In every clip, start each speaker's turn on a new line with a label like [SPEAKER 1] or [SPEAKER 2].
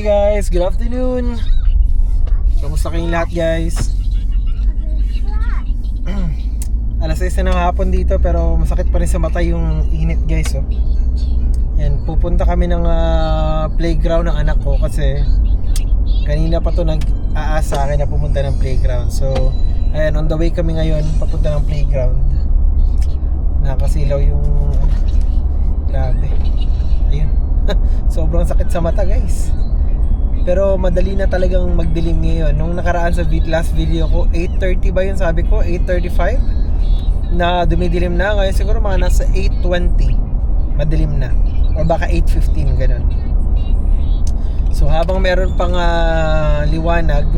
[SPEAKER 1] Hey guys, good afternoon. Kamusta kayong lahat guys? Alas 6 na ng hapon dito pero masakit pa rin sa mata yung init guys oh. Yan, pupunta kami ng playground ng anak ko kasi kanina pa to nag-aasa akin na pumunta ng playground. So ayan, on the way kami ngayon papunta ng playground. Nakasilaw yung grabe. Ayun. Sobrang sakit sa mata guys. Pero madali na talagang magdilim ngayon. Nung nakaraan sa last video ko 8:30 ba yun sabi ko? 8:35 na dumidilim na. Ngayon siguro mga nasa 8:20 madilim na. O baka 8:15 ganun. So habang meron pang liwanag,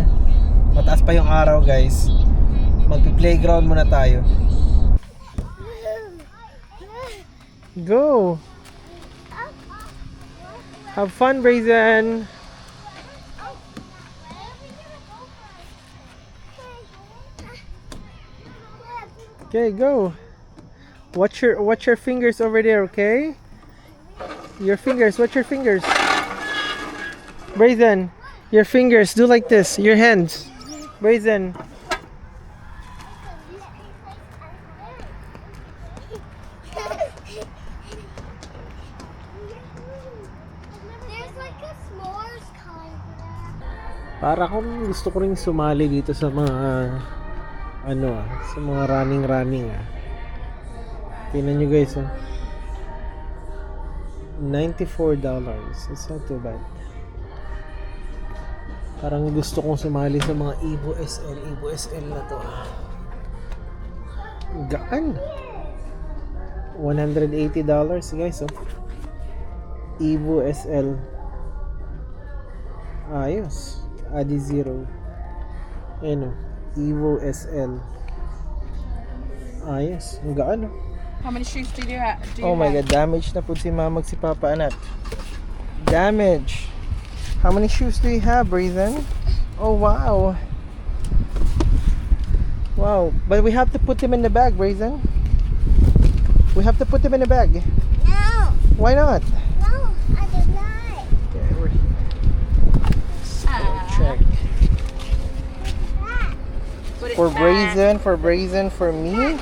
[SPEAKER 1] mataas pa yung araw guys, magpi-playground muna tayo. Go! Have fun, Brazen! Okay, go! Watch your fingers over there, okay? Your fingers, watch your fingers. Brazen, your fingers, do like this. Your hands. Brazen. Para kung gusto ko ring sumali dito sa mga sa mga running Tingnan nyo guys $94. It's not too bad. Parang gusto kong sumali sa mga Evo SL na to. Gaan. $180 guys Evo SL. Ayos. Adi Zero. Ayan Evo SL. Ayos. Ang gaan
[SPEAKER 2] How many shoes do you have?
[SPEAKER 1] Oh my god, damage na po si mamag si Papa Anak. Damage. How many shoes do you have, Brazen? Oh wow. Wow, but we have to put them in the bag, Brazen. We have to put them in the bag.
[SPEAKER 3] No.
[SPEAKER 1] Why not?
[SPEAKER 3] No, I did not.
[SPEAKER 1] Okay, we're check. For Brazen, for me,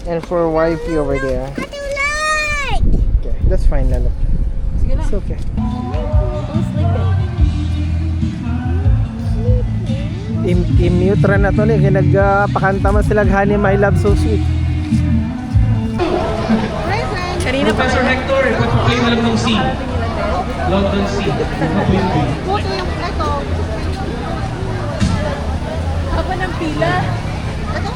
[SPEAKER 1] and for wifey over there.
[SPEAKER 3] I do not.
[SPEAKER 1] Okay, that's fine, Lalo.
[SPEAKER 2] Sige na.
[SPEAKER 1] It's okay.
[SPEAKER 2] Who's sleeping?
[SPEAKER 1] I-mute ra na to kaya nagpakanta man sila Honey My Love So Sweet.
[SPEAKER 2] Kanina pa.
[SPEAKER 4] Professor Hector, pag-play mo lang ng C. London C.
[SPEAKER 3] Puto yung ito.
[SPEAKER 2] Haba ng pila.
[SPEAKER 3] Ito.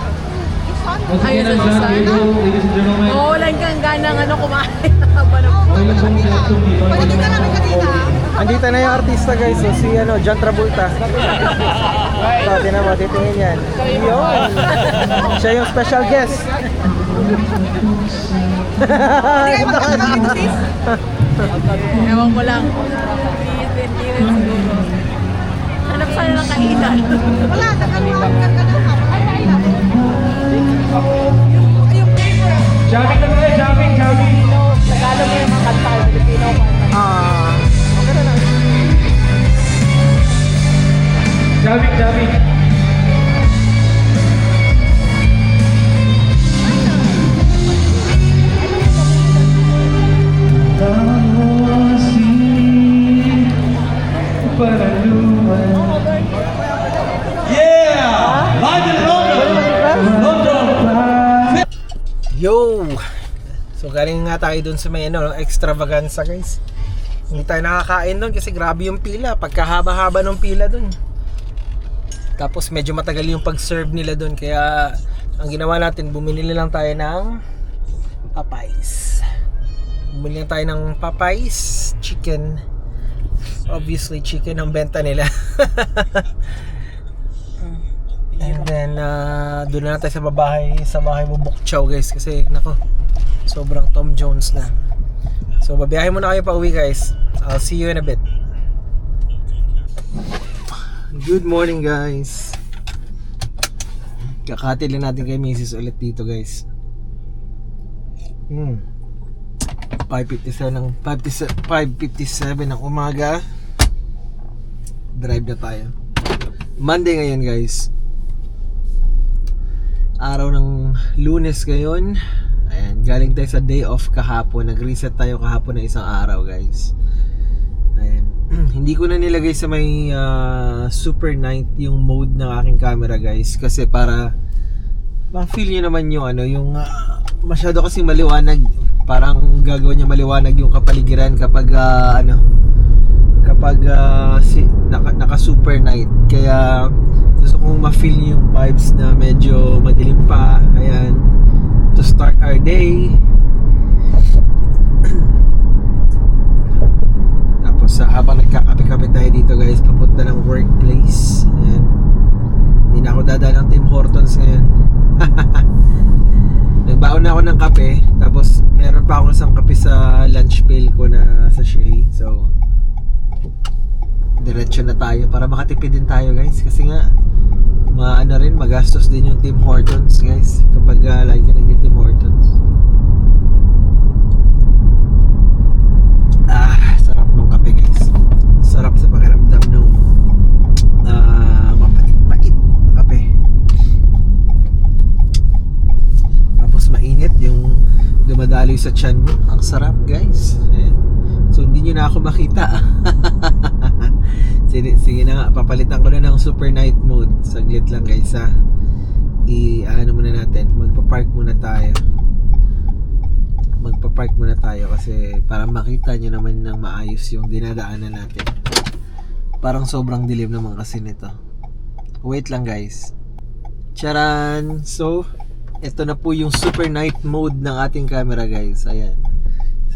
[SPEAKER 3] Isan.
[SPEAKER 4] Once again, I'm John Diego, ladies and gentlemen.
[SPEAKER 2] Oo, walang kang ganang kumain. Haba ng
[SPEAKER 4] Okay lang pong sa action dito.
[SPEAKER 3] Pwede ka namin kanina.
[SPEAKER 1] Andito na yung artista guys, so si John Travolta. So, tinan mo, titingin yan. Yun. Siya yung special guest.
[SPEAKER 2] Ewan ko lang. Hindi rin siguro. Hanap sana ng kainan.
[SPEAKER 3] Wala, nakaluwag ka na.
[SPEAKER 4] Jamming na tayo, jamming.
[SPEAKER 2] Tagalog mo yung mga kanta. Filipino ko.
[SPEAKER 1] Okay na lang.
[SPEAKER 4] Jamming. Yeah! Live in London!
[SPEAKER 1] Yo! So galing nga tayo dun sa may extravaganza guys. Hindi tayo nakakain dun kasi grabe yung pila. Pagkahaba-haba ng pila dun. Tapos medyo matagal yung pag-serve nila dun. Kaya ang ginawa natin, bumili lang tayo ng Popeyes. Bumili lang tayo ng Popeyes chicken. Obviously chicken ang benta nila. And then doon na tayo sa bahay Bubok Chow guys kasi nako sobrang Tom Jones na. So babiyahe muna kayo pa uwi guys. I'll see you in a bit. Good morning guys. Kakatid lang natin kay Mrs. ulit dito guys. 5:57 ng umaga. Drive na tayo. Monday ngayon guys. Araw ng Lunes ngayon. Ayan, galing tayo sa day off kahapon. Nag-reset tayo kahapon na isang araw guys. Ayan. Hindi ko na nilagay sa may super night yung mode ng aking camera guys. Kasi para ma-feel nyo naman yung yung masyado kasing maliwanag. Parang gagawin niya maliwanag yung kapaligiran kapag naka super night. Kaya gusto kong ma-feel nyo yung vibes na medyo madilim pa. Ayan, to start our day. Tapos habang nagkakape-kape tayo dito guys, papunta ng workplace. Ayan. Hindi na ako dadaan ng Tim Hortons ngayon. Nagbaon na ako ng kape. Tapos meron pa ako isang kape sa lunch pail ko na sa Shea. So diretso na tayo para makatipid din tayo guys. Kasi nga magastos din yung Tim Hortons guys kapag lagi ka nag-Tim Hortons. Sarap ng kape guys. Sarap sa pakiramdam ng mapait na kape. Tapos mainit yung dumadaloy sa tiyan mo. Ang sarap guys. Ayan. So hindi nyo na ako makita. Sige na nga, papalitan ko na ng super night mode. Saglit lang guys ha. Muna natin, magpa-park muna tayo kasi para makita nyo naman ng maayos yung dinadaanan natin. Parang sobrang dilim naman kasi nito. Wait lang guys. Charan! So ito na po yung super night mode ng ating camera guys. Ayan.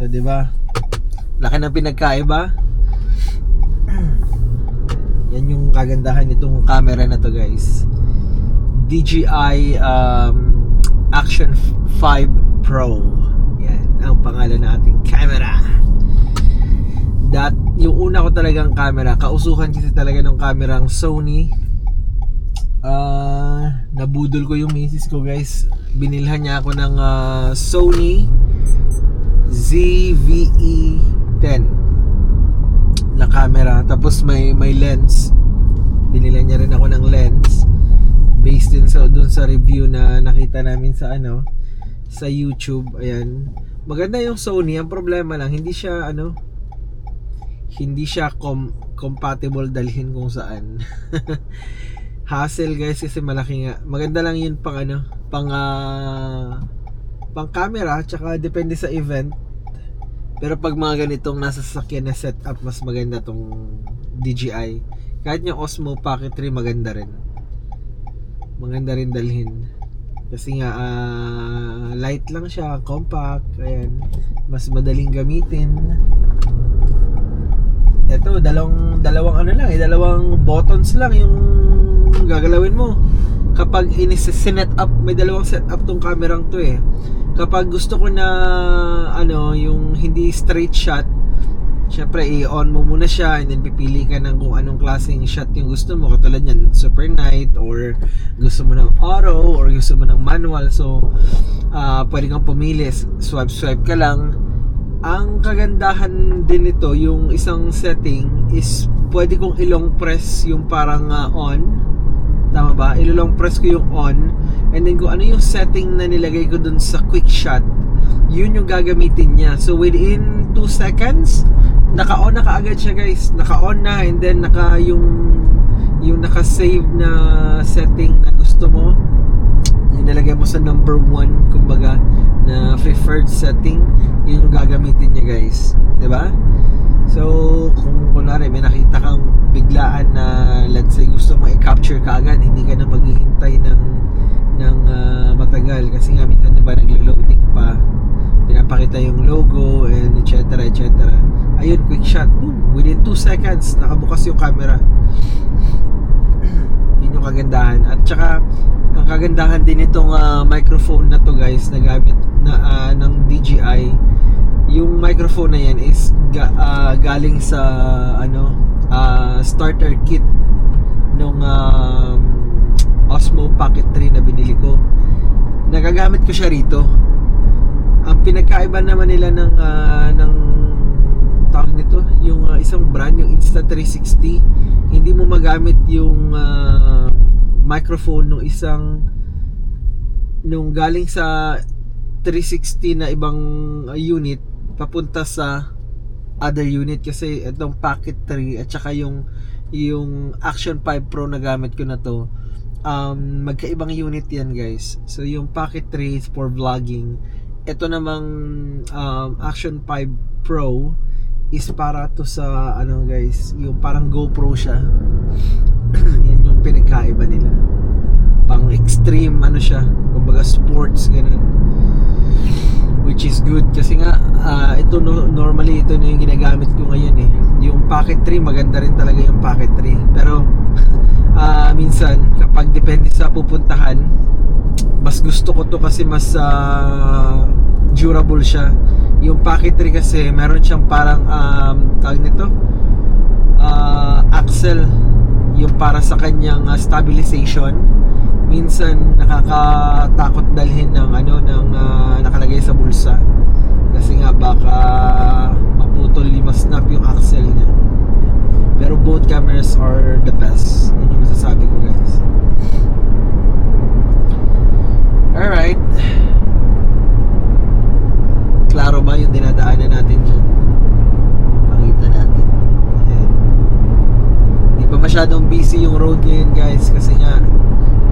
[SPEAKER 1] So diba, laki ng pinagkaiba. Yan yung kagandahan nitong camera na to guys. DJI Action 5 Pro. Yan ang pangalan ng ating camera. Yung una ko talagang camera, kausuhan kasi talaga ng kamerang Sony. Nabudol ko yung misis ko guys. Binilhan niya ako ng Sony ZV-E10 na camera. Tapos may lens. Binila niya rin ako ng lens based din dun sa review na nakita namin sa sa YouTube. Ayan, maganda yung Sony. Ang problema lang, hindi siya compatible dalhin kung saan. Hassle guys kasi malaki nga. Maganda lang yun pang camera, tsaka depende sa event. Pero pag mga ganitong nasa sasakyan na setup, mas maganda tong DJI. Kahit yung Osmo Pocket 3 maganda rin dalhin. Kasi nga light lang siya, compact. Ayan, mas madaling gamitin. Ito, dalawang buttons lang yung gagalawin mo. Kapag sinet up, may dalawang setup tong kamerang to eh. Kapag gusto ko na yung hindi straight shot, syempre i-on mo muna siya and then pipili ka ng kung anong klaseng shot yung gusto mo. Katulad yan, super night, or gusto mo ng auto, or gusto mo ng manual. So pwede kang pumili, swipe ka lang. Ang kagandahan din nito, yung isang setting is pwede kong ilong press yung parang on. Tama ba? Ilong press ko yung on, and then kung ano yung setting na nilagay ko dun sa quick shot, yun yung gagamitin niya. So within 2 seconds, naka-on na kaagad siya guys. Naka-on na, and then yung naka-save na setting na gusto mo, yung nilagay mo sa number 1, kumbaga, na preferred setting, yun yung gagamitin niya guys. Diba? So kung kunwari may nakita kang biglaan na let's say gusto mo i-capture ka agad, hindi ka na maghihintay ng matagal kasi nga minsan diba naglo-loading pa, pinapakita yung logo and etc. Ayun, quick shot, boom, within 2 seconds nakabukas yung camera. Yun yung kagandahan. At saka ang kagandahan din itong microphone na to guys, na gamit ng DJI. Yung microphone na yan is galing sa starter kit nung Osmo Pocket 3 na binili ko. Nagagamit ko siya rito. Ang pinagkaiba naman nila ng tawag nito, yung isang brand, yung Insta360, hindi mo magamit yung microphone nung galing sa 360 na ibang unit papunta sa other unit, kasi itong Pocket 3 at saka yung Action 5 Pro na gamit ko na to, magkaibang unit yan guys. So yung Pocket 3 is for vlogging, ito namang Action 5 Pro is para to sa ano guys, yung parang GoPro siya. Yan yung pinagkaiba nila, pang extreme ano siya, kumbaga sports ganun, which is good kasi nga ito normally ito na yung ginagamit ko ngayon eh. Yung Pocket 3 maganda rin talaga yung Pocket 3, pero minsan kapag depende sa pupuntahan, mas gusto ko to kasi mas durable siya. Yung Pocket 3 kasi meron siyang parang tawag nito axle, yung para sa kanyang stabilization. Minsan nakakatakot dalhin ng nakalagay sa bulsa kasi nga baka maputol, masnap yung axle niya. Pero both cameras are the best, yun yung masasabi ko guys. Alright, klaro ba yung dinadaanan natin dyan? Pakita natin. Ayan. Di pa masyadong busy yung road ngayon guys, kasi nga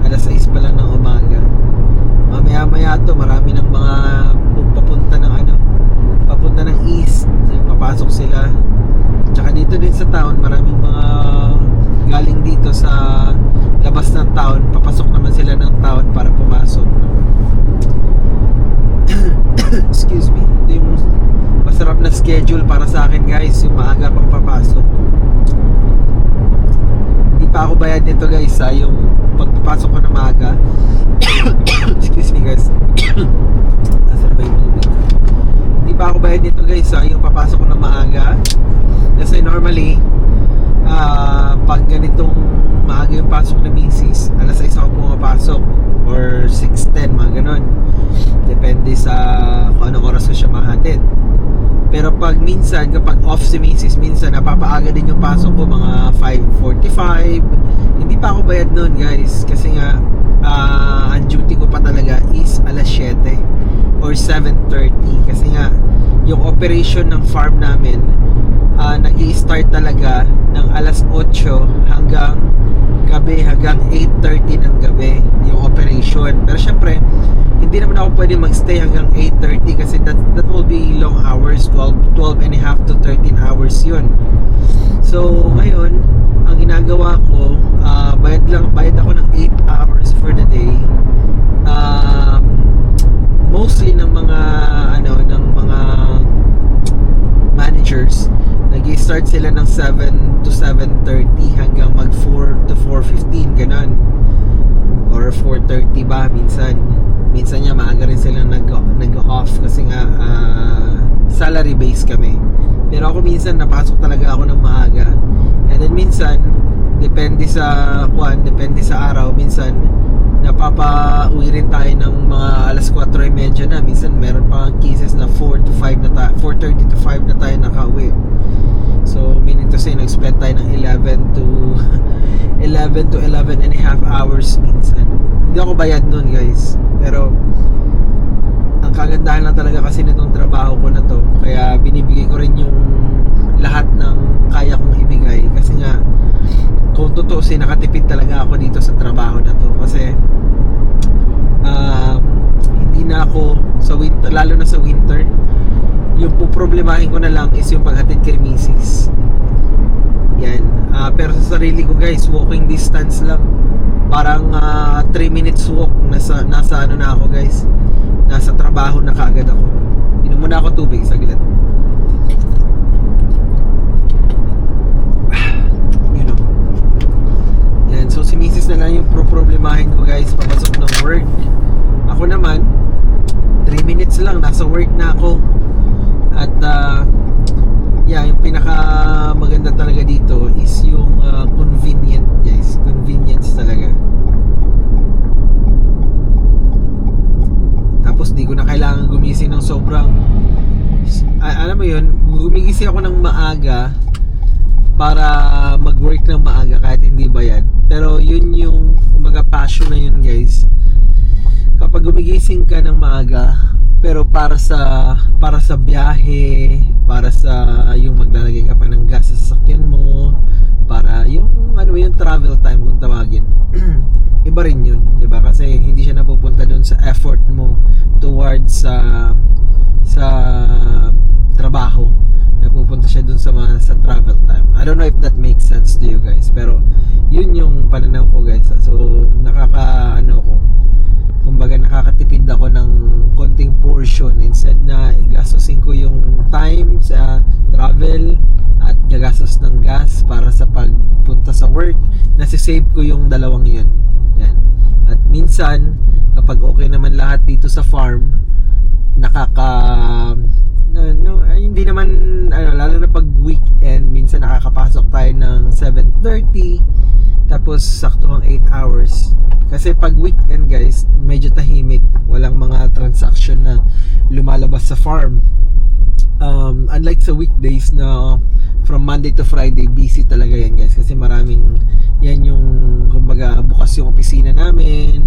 [SPEAKER 1] alas 6 pa lang ng umaga. Mamaya maya to marami ng mga papunta ng east, papasok sila. Tsaka dito din sa town maraming mga galing dito sa labas ng town, papasok naman sila ng town para pumasok. Excuse me. Ito yung masarap na schedule para sa akin guys, yung maaga pang papasok. Hindi pa ako bayad nito guys yung pagpapasok ko na maaga. Excuse me guys. Nasa na ba yung tubig? Hindi pa ako bayad nito guys yung papasok ko na maaga, kasi normally pag ganitong maaga yung pasok na misis, alas 6 ako pumapasok or 6:10 mga ganon, depende sa kung anong oras ko siya mahatid. Pero pag minsan, kapag off si misis, minsan napapaaga din yung pasok ko, mga 5:45. Hindi pa ako bayad nun guys, kasi nga ang duty ko pa talaga is alas 7 or 7:30, kasi nga yung operation ng farm namin nag-i-start talaga ng alas 8 hanggang gabi, hanggang 8:30 ng gabi yung operation. Pero syempre hindi naman ako pwede magstay hanggang 8:30 kasi that will be long hours, 12 and a half to 13 hours yun. So ngayon ang ginagawa ko, bayad ako ng 8 hours for the day. Mostly ng mga managers, nag-i-start sila ng 7 to 7:30 hanggang mag 4 to 4:15 ganun, or 4:30 ba minsan niya maaga rin sila nag-off kasi nga salary based kami. Pero ako minsan napasok talaga ako ng maaga, and then minsan depende sa araw, minsan napapauwi rin tayo ng mga alas 4:30 na. Minsan meron pa cases na 4:30 to 5 na tayo nakauwi. So meaning to say, nag-spend tayo ng 11 to 11 and a half hours minsan. Hindi ako bayad nun guys, pero ang kagandahan lang talaga kasi nitong trabaho ko na to, kaya binibigay ko rin yung lahat ng kaya kong ibigay, kasi nga kung tutuusin, nakatipid talaga ako dito sa trabaho na to, kasi hindi na ako sa winter, lalo na sa winter, yung poproblemahin ko na lang is yung paghatid kay misis. Yan. Pero sa sarili ko guys, walking distance lang, parang 3 minutes walk, nasa ano na ako guys, nasa trabaho na kaagad ako. Inom muna ako tubig, saglit. So si misis na lang yung problemahin ko guys, papasok ng work. Ako naman 3 minutes lang, nasa work na ako. At yung pinaka maganda talaga dito is yung convenient guys, convenience talaga. Tapos di ko na kailangan gumising ng sobrang alam mo yun, gumigising ako ng maaga para mag-work ng maaga kahit hindi bayad. Pero yun yung mga passion na yun, guys. Kapag gumigising ka ng maaga, pero para sa biyahe, para sa yung maglalagay ka pa ng gas sa sasakyan mo, para yung yung travel time kung tawagin. Iba rin yun, 'di ba? Kasi hindi siya napupunta doon sa effort mo towards sa trabaho. Napupunta siya doon sa travel time. I don't know if that makes sense to you guys, pero yun yung pananaw ko, guys. So kumbaga nakakatipid ako ng konting portion instead na gastusin ko yung time sa travel at gagastos ng gas para sa pagpunta sa work. Nasisave ko yung dalawang yun. Yan. At minsan kapag okay naman lahat dito sa farm, hindi naman lalo na pag weekend, minsan nakakapasok tayo ng 7:30 tapos sakto ang 8 hours. Kasi pag weekend, guys, medyo tahimik, walang mga transaction na lumalabas sa farm. Unlike sa weekdays na from Monday to Friday busy talaga yan, guys, kasi maraming yan yung kumbaga bukas yung opisina namin,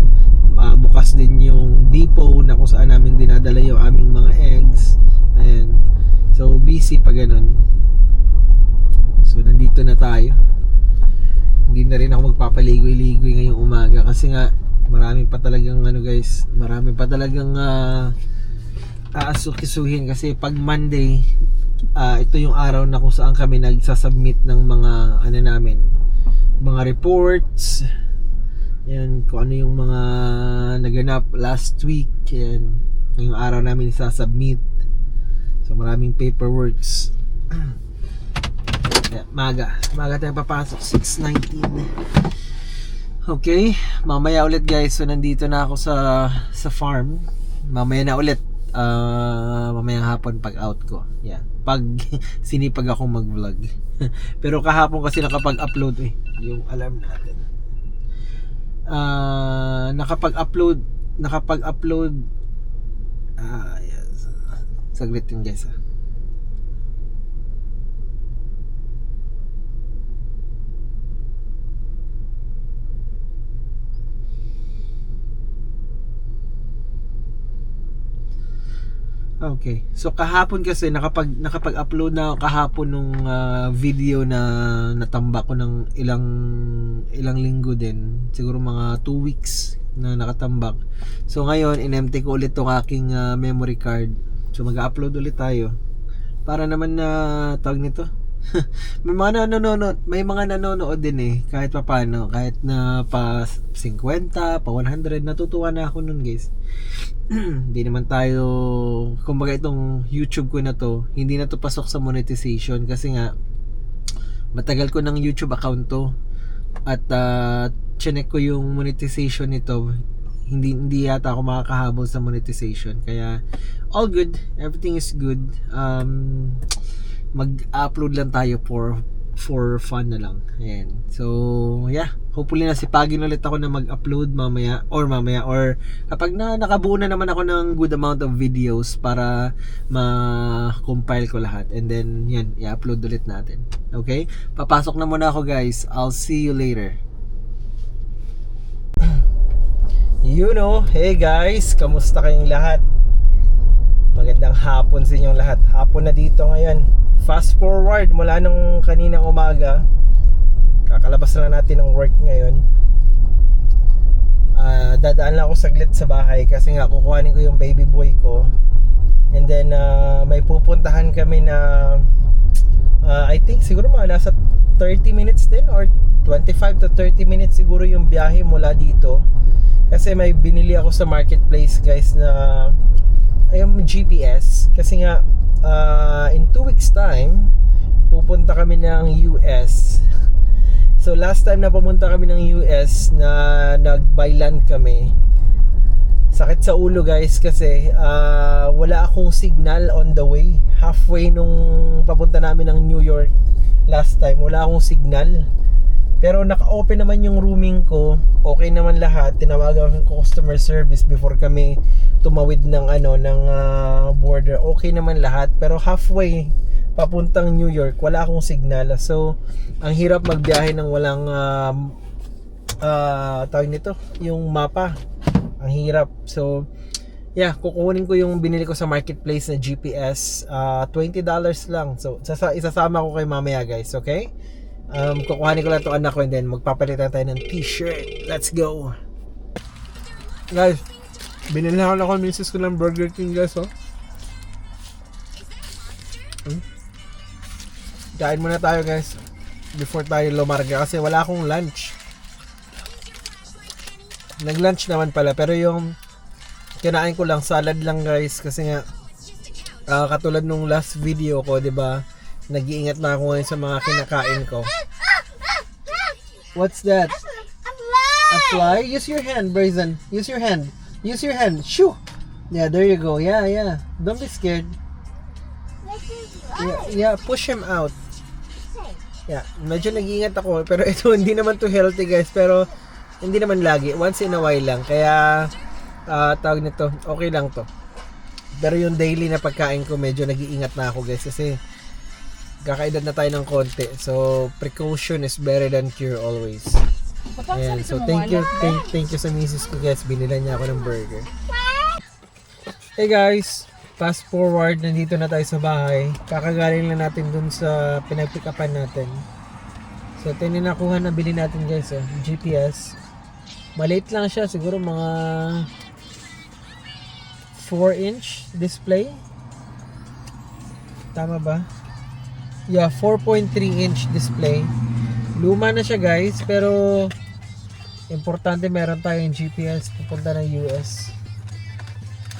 [SPEAKER 1] bukas din yung depot na kung saan namin dinadala yung aming mga eggs. Ayan. So busy pa ganun. So nandito na tayo. Hindi na rin ako magpapaligoy-ligoy ngayong umaga kasi nga marami pa talagang aasukisuhin kasi pag Monday ito yung araw na kung saan kami nagsasubmit ng mga mga reports. Yan, kung ano yung mga naganap last week. Yan, yung araw namin sasubmit. So maraming paperworks. Maga tayong papasok, 6:19. Okay, mamaya ulit, guys. So nandito na ako sa farm. Mamaya na ulit, mamayang hapon pag out ko. Yeah, pag sinipag ako mag-vlog. Pero kahapon kasi nakapag-upload yung alarm natin. Nakapag-upload yes. Saglit yun, guys. Okay. So kahapon kasi nakapag-upload na kahapon nung video na natambak ko ng ilang linggo din. Siguro mga 2 weeks na nakatambak. So ngayon in-empty ko ulit tong aking memory card. So mag-upload ulit tayo. Para naman na tawag nito. may mga nanonood din kahit papaano, kahit na pa 50, pa 100, natutuwa na ako nun, guys. Hindi naman tayo, kumbaga itong YouTube ko na to, hindi na to pasok sa monetization kasi nga matagal ko ng YouTube account to at chinek ko yung monetization nito, hindi yata ako makakahabol sa monetization, kaya all good, everything is good. Mag-upload lang tayo for fun na lang. Ayan. So, yeah. Hopefully nasipagin ulit ako na mag-upload mamaya or kapag nakabuo na naman ako ng good amount of videos para ma-compile ko lahat. And then, yan. I-upload ulit natin. Okay? Papasok na muna ako, guys. I'll see you later. Hey guys. Kamusta kayong lahat? Magandang hapon sa inyong lahat. Hapon na dito ngayon. Fast forward mula nung kaninang umaga, kakalabas na natin ng work ngayon. Dadaan lang ako saglit sa bahay kasi nga kukuhanin ko yung baby boy ko. And then may pupuntahan kami na I think siguro mga nasa 30 minutes din or 25 to 30 minutes siguro yung biyahe mula dito. Kasi may binili ako sa marketplace, guys, na yung GPS kasi nga in 2 weeks time pupunta kami ng US. So last time na pumunta kami ng US na nag-by land kami, sakit sa ulo, guys, kasi wala akong signal on the way. Halfway nung papunta namin ng New York last time, wala akong signal. Pero naka-open naman yung rooming ko. Okay naman lahat. Tinawagan ko customer service before kami tumawid ng border. Okay naman lahat. Pero halfway papuntang New York, wala akong signal. So, ang hirap magbiyahe ng walang tawag nito, yung mapa. Ang hirap. So, yeah, kukunin ko yung binili ko sa marketplace na GPS. $20 lang. So, isasama ko kay mamaya, guys. Okay? Kukuhanin ko lang itong anak ko and then magpapalitan tayo ng t-shirt. Let's go! Guys, binilhan ako ng misis ko ng Burger King, guys, oh. Kain muna tayo, guys, before tayo lumarga kasi wala akong lunch. Nag-lunch naman pala, pero yung kinain ko lang salad lang, guys, kasi nga katulad nung last video ko, 'di ba? Nag-iingat na ako ngayon sa mga kinakain ko. What's that? A fly? Use your hand, Brazen. Use your hand. Use your hand. Shoo! Yeah, there you go. Yeah, yeah. Don't be scared. Yeah, push him out. Yeah, medyo nag-iingat ako. Pero ito, hindi naman to healthy, guys. Pero, hindi naman lagi. Once in a while lang. Kaya, tawag nito, okay lang to. Pero yung daily na pagkain ko, medyo nag-iingat na ako, guys. Kasi, kakaedad na tayo ng konti. So, precaution is better than cure always. Ayan, so thank you sa misis ko, guys. Binila niya ako ng burger. Hey guys, fast forward, nandito na tayo sa bahay. Kakagaling lang natin dun sa pinag-pick-upan natin. So ito yung nakuha na bili natin, guys, GPS. Maliit lang siya, siguro mga 4-inch display. Tama ba? Yeah, 4.3-inch display. Luma na siya, guys, pero importante meron tayong GPS pupunta ng US.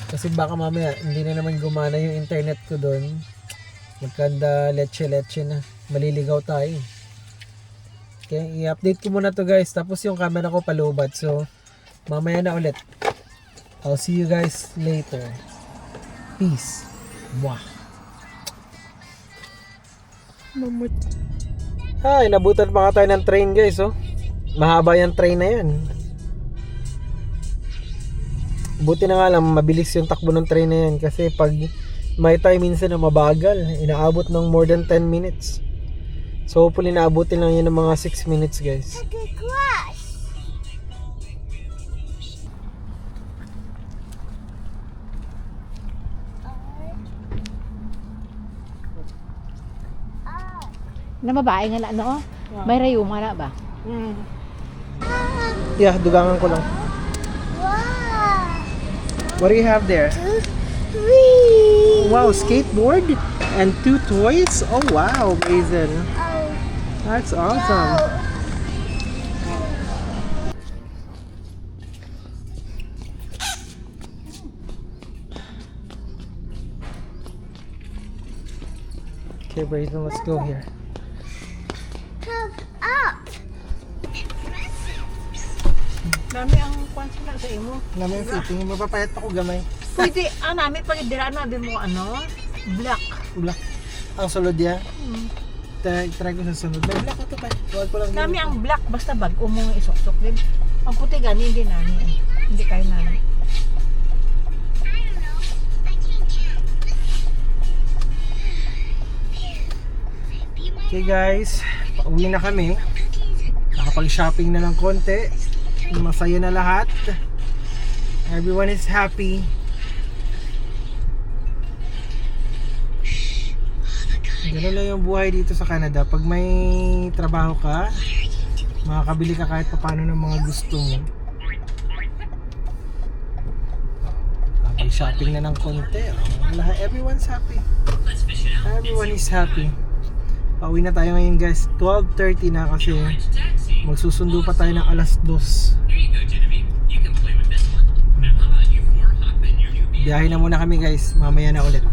[SPEAKER 1] Kasi baka mamaya hindi na naman gumana yung internet ko doon. Magkanda leche na. Maliligaw tayo. Okay, i-update ko muna to, guys. Tapos yung camera ko palubat. So, mamaya na ulit. I'll see you guys later. Peace. Mwah. Ay, nabutan pa nga tayo ng train, guys, oh. Mahaba yung train na yun. Buti na nga lang, mabilis yung takbo ng train na yan. Kasi pag may time minsan na mabagal, inaabot ng more than 10 minutes. So hopefully naabutin lang yun ng mga 6 minutes, guys.
[SPEAKER 2] Na babae nga na, no? May rayuma na ba?
[SPEAKER 1] Yeah, dugangan ko lang. What do you have there?
[SPEAKER 3] 3.
[SPEAKER 1] Wow, skateboard and 2 toys? Oh wow, Brazen. That's awesome. Okay, Brazen, let's go here.
[SPEAKER 3] Come up.
[SPEAKER 2] Dami ang kwansi na sa imo.
[SPEAKER 1] Namin fitting, mapapayat ako gamay.
[SPEAKER 2] Pwede, namin pag diraan nabi mo black.
[SPEAKER 1] Black. Ang sulod yan. Try ko sa sunod. May black ito pa. Huwag ko lang.
[SPEAKER 2] Dami ang black, basta bag mo isok-sok din. Ang puti gani, hindi namin. Hindi kayo namin.
[SPEAKER 1] Okay guys, pauwi na kami. Nakapag-shopping na ng konti. Masaya na lahat. Everyone is happy. Ganun lang yung buhay dito sa Canada. Pag may trabaho ka, makakabili ka kahit paano ng mga gusto mo. Nakapag-shopping na ng konti. Everyone's happy. Everyone is happy. Pauwi na tayo ngayon, guys. 12:30 na kasi magsusundo pa tayo ng alas 2. Biyahe na muna kami, guys. Mamaya na ulit.